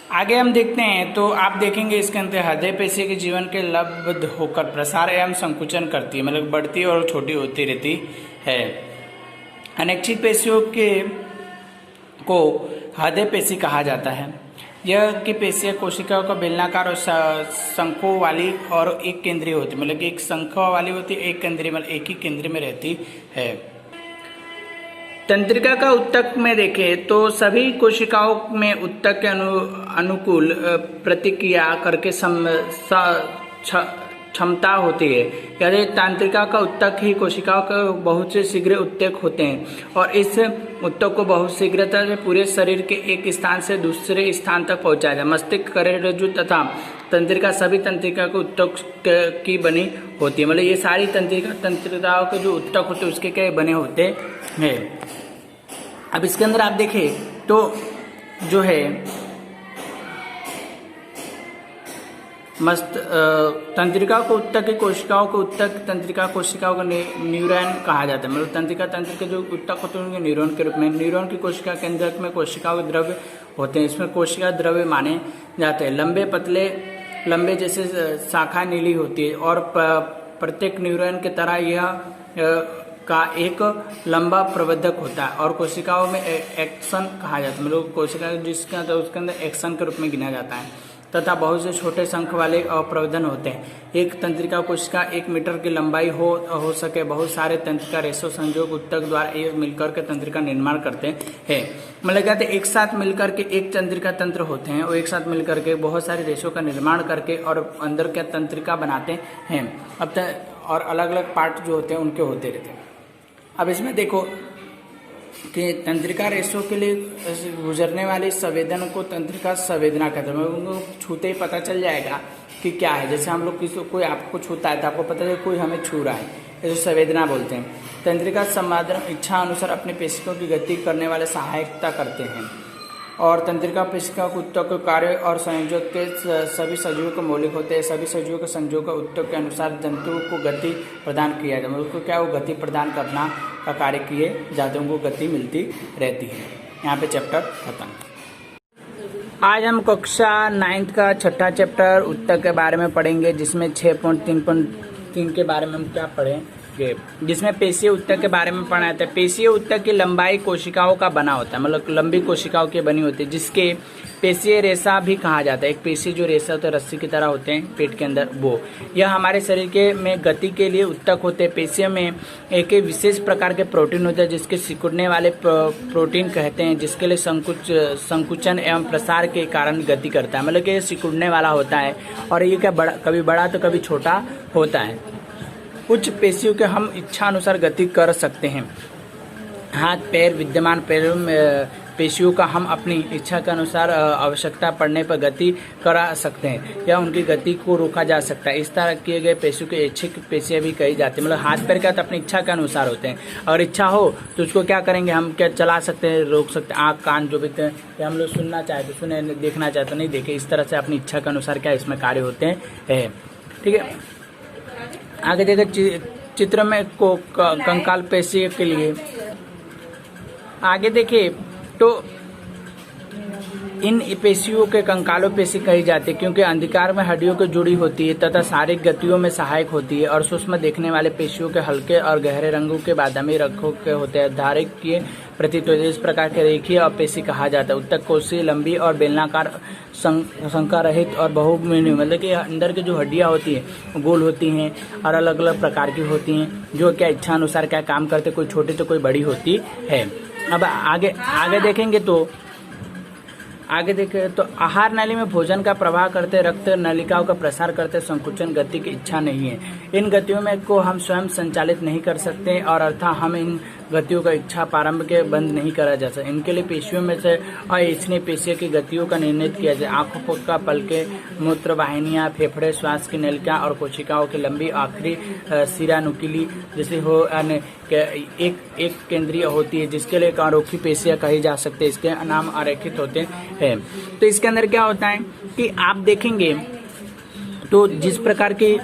आगे हम देखते हैं तो आप देखेंगे इसके अंदर हृदय पेशी के जीवन के लब्ध होकर प्रसार एवं संकुचन करती है, मतलब बढ़ती और छोटी होती रहती है। अनैच्छिक पेशियों के को हृदय पेशी कहा जाता है। यह की पेशियां कोशिकाओं का बेलनाकार और शंखों वाली और एक केंद्रीय होती है, मतलब एक शंखों वाली होती है, एक केंद्रीय, मतलब एक ही केंद्र में रहती है। तंत्रिका का उत्तक में देखें तो सभी कोशिकाओं में उत्तक के अनुकूल प्रतिक्रिया करके क्षमता होती है। यदि तंत्रिका का उत्तक ही कोशिकाओं के बहुत से शीघ्र उत्तक होते हैं और इस उत्तक को बहुत शीघ्रता से पूरे शरीर के एक स्थान से दूसरे स्थान तक पहुंचाया जाए। मस्तिष्क, करेरज्जु तथा तंत्रिका सभी तंत्रिका के उत्तक की बनी होती है, मतलब ये सारी तंत्रिकाओं के जो उत्तक होते हैं उसके क्या बने होते हैं। अब इसके अंदर आप देखें तो जो है तंत्रिका को उत्तक की कोशिकाओं को उत्तक तंत्रिका कोशिकाओं को न्यूरॉन कहा जाता है, मतलब तंत्रिका तंत्र के जो उत्तक होते हैं उनके न्यूरॉन के रूप में। न्यूरॉन की कोशिका केंद्रक में कोशिकाओं के द्रव्य होते हैं, इसमें कोशिका द्रव्य माने जाते हैं। लंबे पतले लंबे जैसे शाखा नीली होती है और प्रत्येक न्यूरॉन की तरह यह का एक लंबा प्रवर्धक होता है और कोशिकाओं में एक्सन कहा जाता है, मतलब कोशिका जिसका तो उसके अंदर एक्सन के रूप में गिना जाता है तथा बहुत से छोटे शंख वाले प्रवर्धन होते हैं। एक तंत्रिका कोशिका 1 मीटर की लंबाई हो सके। बहुत सारे तंत्रिका रेशो संयोग उत्तक द्वारा एक मिलकर के तंत्रिका निर्माण करते हैं, मतलब कहते हैं एक साथ मिलकर के एक तंत्रिका तंत्र होते हैं और एक साथ मिलकर के बहुत सारे रेशों का निर्माण करके और अंदर के तंत्रिका बनाते हैं। अब और अलग अलग पार्ट जो होते हैं उनके होते रहते हैं। अब इसमें देखो कि तंत्रिका रेशों के लिए गुजरने वाली संवेदन को तंत्रिका संवेदना कहते हैं, उनको छूते ही पता चल जाएगा कि क्या है। जैसे हम लोग कोई आपको छूता है तो आपको पता है कोई हमें छू रहा है, इसे संवेदना बोलते हैं। तंत्रिका संवेदन इच्छा अनुसार अपने पेशियों की गति करने वाले सहायता करते हैं और तंत्रिका पेशिका के उत्तक कार्य और संयोजक के सभी सजीवों को मौलिक होते हैं। सभी सजीवों के संयोग के उत्तक के अनुसार जंतुओं को गति प्रदान किया जाता है, उसको क्या वो गति प्रदान करना का कार्य किए जाते हैं, उनको गति मिलती रहती है। यहाँ पे चैप्टर खत्म। आज हम कक्षा 9th का 6ठा चैप्टर उत्तक के बारे में पढ़ेंगे, जिसमें 6.3.3 के बारे में हम क्या पढ़ेंगे, जिसमें पेशीय उत्तक के बारे में पढ़ा जाता है। पेशीय उत्तक की लंबाई कोशिकाओं का बना होता है, मतलब लंबी कोशिकाओं की बनी होती है, जिसके पेशीय रेशा भी कहा जाता है। एक पेशी जो रेशा होता है रस्सी की तरह होते हैं पेट के अंदर, वो यह हमारे शरीर के में गति के लिए उत्तक होते हैं। पेशियों में एक विशेष प्रकार के प्रोटीन होते हैं जिसके सिकुड़ने वाले प्रोटीन कहते हैं, जिसके लिए संकुचन एवं प्रसार के कारण गति करता है, मतलब कि सिकुड़ने वाला होता है और ये क्या कभी बड़ा तो कभी छोटा होता है। कुछ पेशियों के हम इच्छा अनुसार गति कर सकते हैं। हाथ पैर विद्यमान पैरों में पेशियों का हम अपनी इच्छा के अनुसार आवश्यकता पड़ने पर गति करा सकते हैं या उनकी गति को रोका जा सकता है। इस तरह किए गए पेशियों के ऐच्छिक पेशियां भी कही जाती है, मतलब हाथ पैर का तो अपनी इच्छा के अनुसार होते हैं। अगर इच्छा हो तो उसको क्या करेंगे, हम क्या चला सकते हैं, रोक सकते हैं। आँख कान जो भी हम लोग सुनना चाहे तो सुने, देखना चाहे तो नहीं देखे। इस तरह से अपनी इच्छा के अनुसार क्या इसमें कार्य होते हैं, ठीक है। आगे देखिए चित्र में कंकाल पेशी के लिए आगे देखिए तो इन पेशियों के कंकालों पेशी कही जाती है क्योंकि अंधकार में हड्डियों की जुड़ी होती है तथा शारीरिक गतियों में सहायक होती है और सूक्ष्म देखने वाले पेशियों के हल्के और गहरे रंगों के बादामी रंगों के होते हैं। धारिक के प्रतीत होते हैं। इस प्रकार के रेखीय और पेशी कहा जाता है। उत्तक कोशिका लंबी और बेलनाकार शंका रहित और बहुमिमी, मतलब कि अंदर की जो हड्डियां होती हैं गोल होती हैं और अलग अलग प्रकार की होती हैं, जो क्या इच्छा अनुसार क्या काम करते, कोई छोटी तो कोई बड़ी होती है। अब आगे देखेंगे तो आहार नाली में भोजन का प्रवाह करते, रक्त नलिकाओं का प्रसार करते संकुचन गति की इच्छा नहीं है। इन गतियों में को हम स्वयं संचालित नहीं कर सकते और अर्थात हम इन गतियों का इच्छा प्रारंभ के बंद नहीं करा जा सकता। इनके लिए पेशियों में से अइच्छनीय पेशियों की गतियों का निर्णय किया जाए। आंखों का पलके, मूत्र वाहिनियां, फेफड़े, श्वास की नलिका और कोशिकाओं की लंबी आखिरी सिरा नुकीली जैसे हो एक केंद्रीय होती है, जिसके लिए आरोखी पेशियां कही जा सकते हैं। इसके नाम अरेखित होते हैं। तो इसके अंदर क्या होता है कि आप देखेंगे तो जिस प्रकार की